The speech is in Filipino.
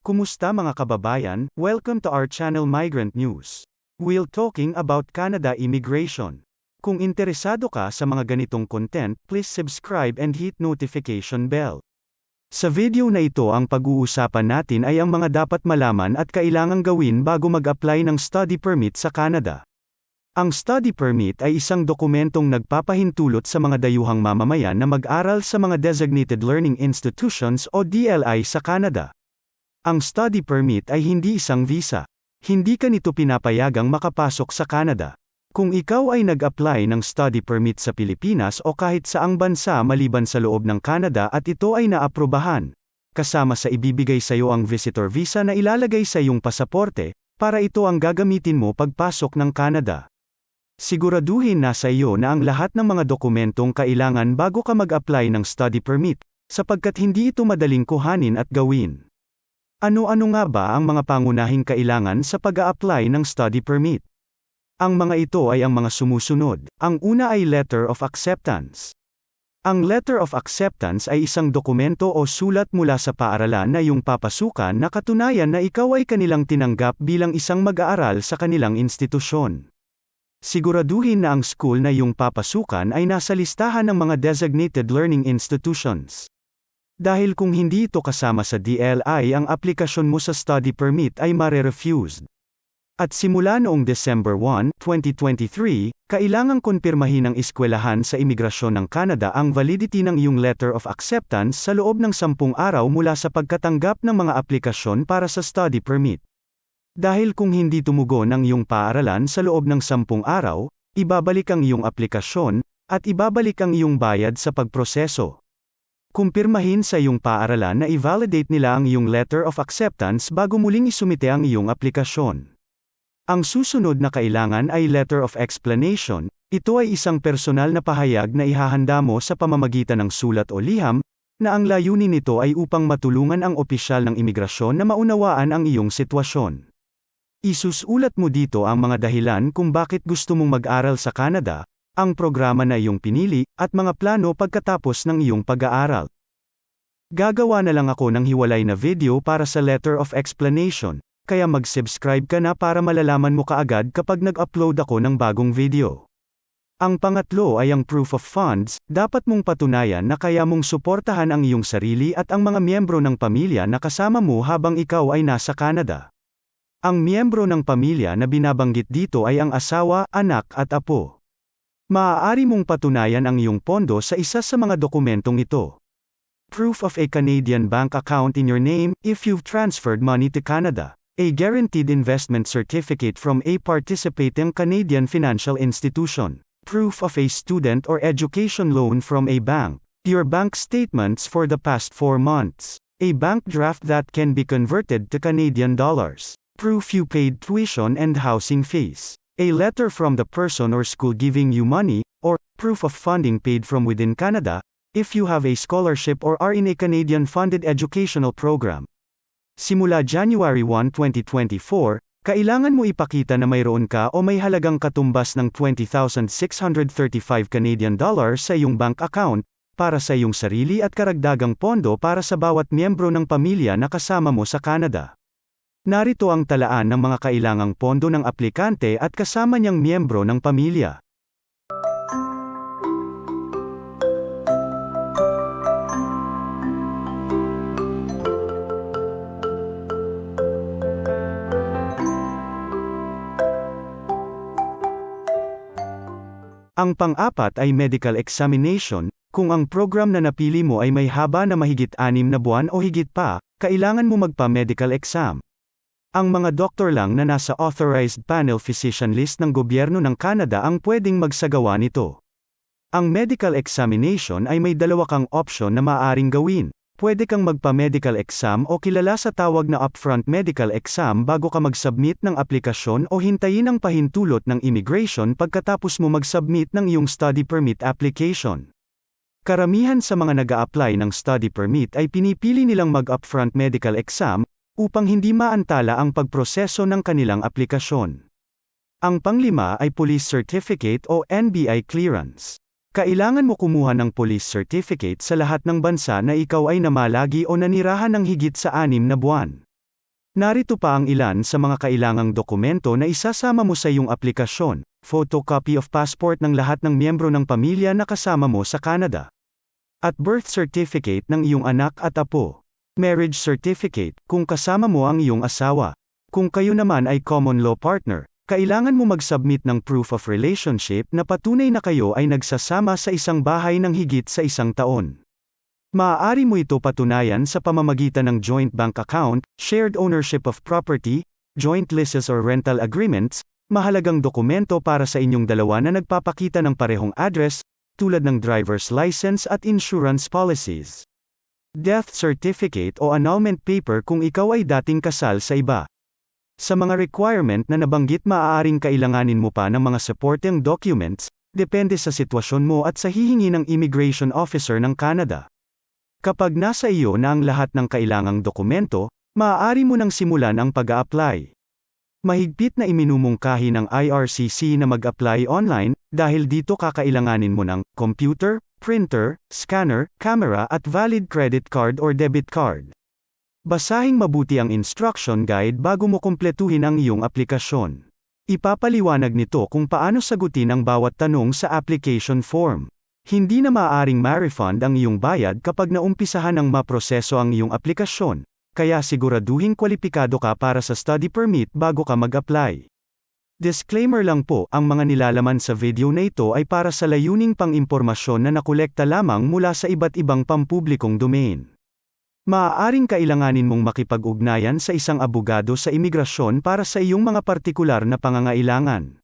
Kumusta mga kababayan? Welcome to our channel Migrant News. We'll talking about Canada immigration. Kung interesado ka sa mga ganitong content, please subscribe and hit notification bell. Sa video na ito ang pag-uusapan natin ay ang mga dapat malaman at kailangang gawin bago mag-apply ng study permit sa Canada. Ang study permit ay isang dokumentong nagpapahintulot sa mga dayuhang mamamayan na mag-aral sa mga Designated Learning Institutions o DLI sa Canada. Ang study permit ay hindi isang visa. Hindi ka nito pinapayagang makapasok sa Canada. Kung ikaw ay nag-apply ng study permit sa Pilipinas o kahit saang bansa maliban sa loob ng Canada at ito ay naaprubahan, kasama sa ibibigay sa iyo ang visitor visa na ilalagay sa iyong pasaporte, para ito ang gagamitin mo pagpasok ng Canada. Siguraduhin na sa iyo na ang lahat ng mga dokumentong kailangan bago ka mag-apply ng study permit, sapagkat hindi ito madaling kuhanin at gawin. Ano-ano nga ba ang mga pangunahing kailangan sa pag-a-apply ng study permit? Ang mga ito ay ang mga sumusunod. Ang una ay Letter of Acceptance. Ang Letter of Acceptance ay isang dokumento o sulat mula sa paaralan na iyong papasukan na katunayan na ikaw ay kanilang tinanggap bilang isang mag-aaral sa kanilang institusyon. Siguraduhin na ang school na iyong papasukan ay nasa listahan ng mga Designated Learning Institutions. Dahil kung hindi ito kasama sa DLI, ang aplikasyon mo sa study permit ay mare-refused. At simula noong December 1, 2023, kailangang kumpirmahin ng eskwelahan sa imigrasyon ng Canada ang validity ng iyong Letter of Acceptance sa loob ng 10 araw mula sa pagkatanggap ng mga aplikasyon para sa study permit. Dahil kung hindi tumugon ang iyong paaralan sa loob ng 10 araw, ibabalik ang iyong aplikasyon, at ibabalik ang iyong bayad sa pagproseso. Kumpirmahin sa iyong paaralan na i-validate nila ang iyong Letter of Acceptance bago muling isumite ang iyong aplikasyon. Ang susunod na kailangan ay Letter of Explanation. Ito ay isang personal na pahayag na ihahanda mo sa pamamagitan ng sulat o liham, na ang layunin nito ay upang matulungan ang opisyal ng imigrasyon na maunawaan ang iyong sitwasyon. Isusulat mo dito ang mga dahilan kung bakit gusto mong mag-aral sa Canada, ang programa na iyong pinili, at mga plano pagkatapos ng iyong pag-aaral. Gagawa na lang ako ng hiwalay na video para sa Letter of Explanation, kaya mag-subscribe ka na para malalaman mo kaagad kapag nag-upload ako ng bagong video. Ang pangatlo ay ang Proof of Funds. Dapat mong patunayan na kaya mong suportahan ang iyong sarili at ang mga miyembro ng pamilya na kasama mo habang ikaw ay nasa Canada. Ang miyembro ng pamilya na binabanggit dito ay ang asawa, anak at apo. Maaari mong patunayan ang iyong pondo sa isa sa mga dokumentong ito. Proof of a Canadian bank account in your name, if you've transferred money to Canada. A guaranteed investment certificate from a participating Canadian financial institution. Proof of a student or education loan from a bank. Your bank statements for the past 4 months. A bank draft that can be converted to Canadian dollars. Proof you paid tuition and housing fees. A letter from the person or school giving you money, or proof of funding paid from within Canada, if you have a scholarship or are in a Canadian-funded educational program. Simula January 1, 2024, kailangan mo ipakita na mayroon ka o may halagang katumbas ng 20,635 Canadian dollars sa iyong bank account, para sa iyong sarili at karagdagang pondo para sa bawat miyembro ng pamilya na kasama mo sa Canada. Narito ang talaan ng mga kailangang pondo ng aplikante at kasama niyang miyembro ng pamilya. Ang pang-apat ay medical examination. Kung ang program na napili mo ay may haba na mahigit 6 na buwan o higit pa, kailangan mo magpa-medical exam. Ang mga doktor lang na nasa authorized panel physician list ng gobyerno ng Canada ang pwedeng magsagawa nito. Ang medical examination ay may dalawa kang option na maaaring gawin. Pwede kang magpa-medical exam o kilala sa tawag na upfront medical exam bago ka mag-submit ng aplikasyon o hintayin ang pahintulot ng immigration pagkatapos mo mag-submit ng iyong study permit application. Karamihan sa mga nag-a-apply ng study permit ay pinipili nilang mag-upfront medical exam, upang hindi maantala ang pagproseso ng kanilang aplikasyon. Ang panglima ay Police Certificate o NBI Clearance. Kailangan mo kumuha ng police certificate sa lahat ng bansa na ikaw ay namalagi o nanirahan ng higit sa 6 na buwan. Narito pa ang ilan sa mga kailangang dokumento na isasama mo sa iyong aplikasyon. Photocopy of passport ng lahat ng miyembro ng pamilya na kasama mo sa Canada. At birth certificate ng iyong anak at apo. Marriage certificate, kung kasama mo ang iyong asawa. Kung kayo naman ay common law partner, kailangan mo mag-submit ng proof of relationship na patunay na kayo ay nagsasama sa isang bahay ng higit sa 1 taon. Maaari mo ito patunayan sa pamamagitan ng joint bank account, shared ownership of property, joint leases or rental agreements, mahalagang dokumento para sa inyong dalawa na nagpapakita ng parehong address, tulad ng driver's license at insurance policies. Death certificate o annulment paper kung ikaw ay dating kasal sa iba. Sa mga requirement na nabanggit, maaaring kailanganin mo pa ng mga supporting documents, depende sa sitwasyon mo at sa hihingi ng immigration officer ng Canada. Kapag nasa iyo na ang lahat ng kailangang dokumento, maaari mo nang simulan ang pag-a-apply. Mahigpit na iminumungkahi ng IRCC na mag-apply online, dahil dito kakailanganin mo ng computer, printer, scanner, camera at valid credit card or debit card. Basahing mabuti ang instruction guide bago mo kumpletuhin ang iyong aplikasyon. Ipapaliwanag nito kung paano sagutin ang bawat tanong sa application form. Hindi na maaaring ma-refund ang iyong bayad kapag naumpisahan ng maproseso ang iyong aplikasyon, kaya siguraduhin kwalipikado ka para sa study permit bago ka mag-apply. Disclaimer lang po, ang mga nilalaman sa video na ito ay para sa layuning pang-impormasyon na nakolekta lamang mula sa iba't ibang pampublikong domain. Maaaring kailanganin mong makipag-ugnayan sa isang abogado sa imigrasyon para sa iyong mga partikular na pangangailangan.